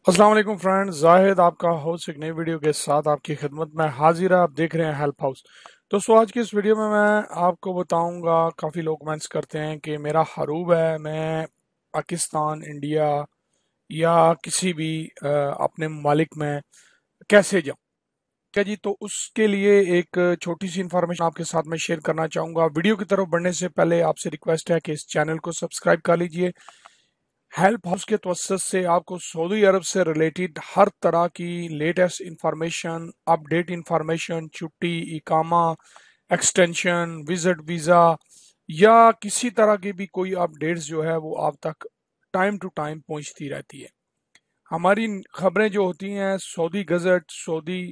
अस्सलाम वालेकुम फ्रेंड्स, जाहिद आपका होस्ट एक नई वीडियो के साथ आपकी खिदमत में हाजिर है। आप देख रहे हैं हेल्प हाउस। दोस्तों, आज की इस वीडियो में मैं आपको बताऊंगा, काफ़ी लोग कमेंट्स करते हैं कि मेरा हरूब है, मैं पाकिस्तान, इंडिया या किसी भी अपने ममालिक में कैसे जाऊं। क्या जी, तो उसके लिए एक छोटी सी इन्फॉर्मेशन आपके साथ मैं शेयर करना चाहूंगा। वीडियो की तरफ बढ़ने से पहले आपसे रिक्वेस्ट है कि इस चैनल को सब्सक्राइब कर लीजिए। हेल्प हाउस के तवज्जुह से आपको सऊदी अरब से रिलेटेड हर तरह की लेटेस्ट इंफॉर्मेशन, अपडेट इंफॉर्मेशन, छुट्टी, इकामा, एक्सटेंशन, विजिट वीज़ा या किसी तरह की भी कोई अपडेट्स जो है वो आप तक टाइम टू टाइम पहुंचती रहती है। हमारी खबरें जो होती हैं सऊदी गजट, सऊदी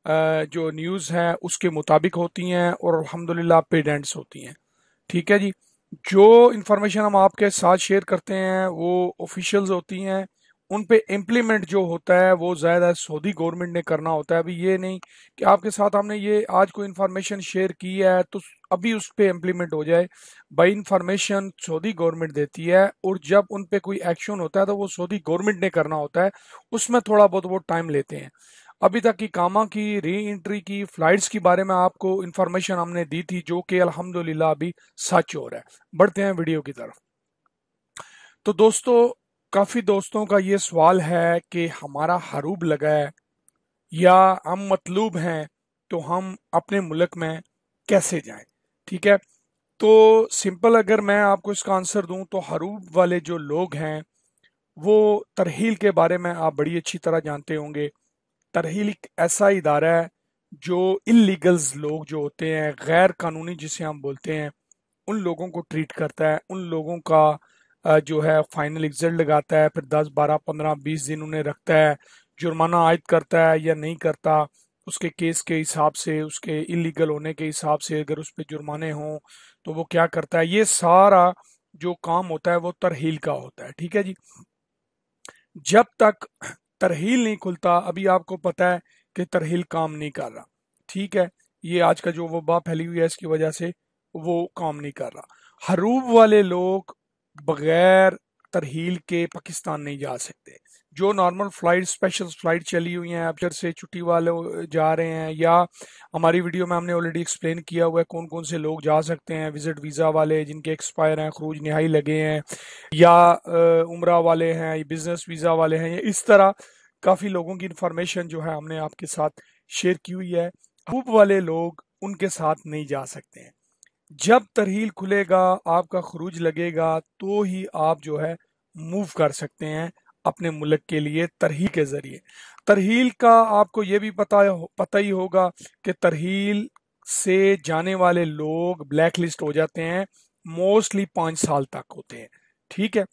जो न्यूज़ है उसके मुताबिक होती हैं और अल्हम्दुलिल्लाह पेडेंट्स होती हैं। ठीक है जी। जो इन्फॉर्मेशन हम आपके साथ शेयर करते हैं वो ऑफिशियल्स होती हैं। उन पे इम्प्लीमेंट जो होता है वो ज़्यादा सऊदी गवर्नमेंट ने करना होता है। अभी ये नहीं कि आपके साथ हमने ये आज कोई इन्फॉर्मेशन शेयर की है तो अभी उस पे इम्प्लीमेंट हो जाए। भाई, इन्फॉर्मेशन सऊदी गवर्नमेंट देती है और जब उन पे कोई एक्शन होता है तो वो सऊदी गवर्नमेंट ने करना होता है। उसमें थोड़ा बहुत वो टाइम लेते हैं। अभी तक की कामा की री एंट्री की फ्लाइट्स के बारे में आपको इन्फॉर्मेशन हमने दी थी, जो कि अल्हम्दुलिल्लाह अभी सच हो रहा है। बढ़ते हैं वीडियो की तरफ। तो दोस्तों, काफी दोस्तों का ये सवाल है कि हमारा हरूब लगा है या हम मतलूब हैं, तो हम अपने मुल्क में कैसे जाएं। ठीक है, तो सिंपल अगर मैं आपको इसका आंसर दूं तो हरूब वाले जो लोग हैं वो तरहील के बारे में आप बड़ी अच्छी तरह जानते होंगे। तरहील एक ऐसा इदारा है जो इलीगल्स लोग जो होते हैं, गैर कानूनी जिसे हम बोलते हैं, उन लोगों को ट्रीट करता है। उन लोगों का जो है फाइनल रिजल्ट लगाता है, फिर 10, 12, 15, 20 दिन उन्हें रखता है। जुर्माना आयद करता है या नहीं करता, उसके केस के हिसाब से, उसके इलीगल होने के हिसाब से, अगर उस पर जुर्माने हों तो वो क्या करता है। ये सारा जो काम होता है वो तरहील का होता है। ठीक है जी। जब तक तरहील नहीं खुलता, अभी आपको पता है कि तरहील काम नहीं कर रहा। ठीक है, ये आज का जो वबा फैली हुई है इसकी वजह से वो काम नहीं कर रहा। हरूब वाले लोग बगैर तरहील के पाकिस्तान नहीं जा सकते। जो नॉर्मल फ्लाइट, स्पेशल फ्लाइट चली हुई हैं, अफजर से छुट्टी वाले जा रहे हैं, या हमारी वीडियो में हमने ऑलरेडी एक्सप्लेन किया हुआ है कौन कौन से लोग जा सकते हैं। विजिट वीज़ा वाले जिनके एक्सपायर हैं, खरूज नहाई लगे हैं, या उम्रा वाले हैं, बिजनेस वीज़ा वाले हैं, या इस तरह काफ़ी लोगों की इंफॉर्मेशन जो है हमने आपके साथ शेयर की हुई है। हरूब वाले लोग उनके साथ नहीं जा सकते हैं। जब तरहील खुलेगा, आपका खरूज लगेगा, तो ही आप जो है मूव कर सकते हैं अपने मुल्क के लिए तरहील के जरिए। तरहील का आपको ये भी पता ही होगा कि तरहील से जाने वाले लोग ब्लैक लिस्ट हो जाते हैं। मोस्टली 5 साल तक होते हैं। ठीक है,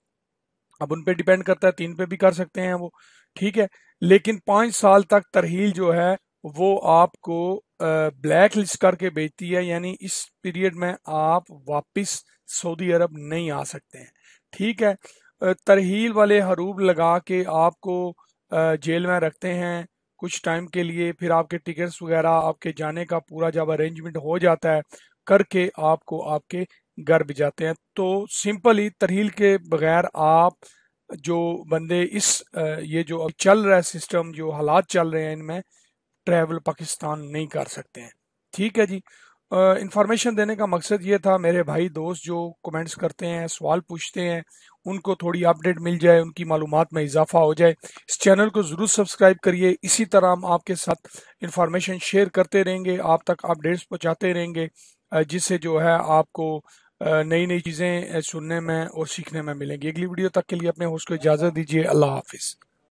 अब उन पे डिपेंड करता है, 3 पे भी कर सकते हैं वो। ठीक है, लेकिन 5 साल तक तरहील जो है वो आपको ब्लैक लिस्ट करके भेजती है, यानी इस पीरियड में आप वापस सऊदी अरब नहीं आ सकते हैं। ठीक है, तरहील वाले हरूब लगा के आपको जेल में रखते हैं कुछ टाइम के लिए, फिर आपके टिकट्स वगैरह, आपके जाने का पूरा जब अरेंजमेंट हो जाता है करके आपको आपके घर भिजाते हैं। तो सिंपली तरहील के बगैर आप जो बंदे ये जो अब चल रहा है सिस्टम, जो हालात चल रहे हैं, इनमें ट्रैवल पाकिस्तान नहीं कर सकते हैं। ठीक है जी। इंफॉर्मेशन देने का मकसद ये था, मेरे भाई दोस्त जो कमेंट्स करते हैं, सवाल पूछते हैं, उनको थोड़ी अपडेट मिल जाए, उनकी मालूमात में इजाफा हो जाए। इस चैनल को ज़रूर सब्सक्राइब करिए। इसी तरह हम आपके साथ इंफॉर्मेशन शेयर करते रहेंगे, आप तक अपडेट्स पहुंचाते रहेंगे, जिससे जो है आपको नई नई चीज़ें सुनने में और सीखने में मिलेंगी। अगली वीडियो तक के लिए अपने होस्ट को इजाज़त दीजिए। अल्लाह हाफिज़।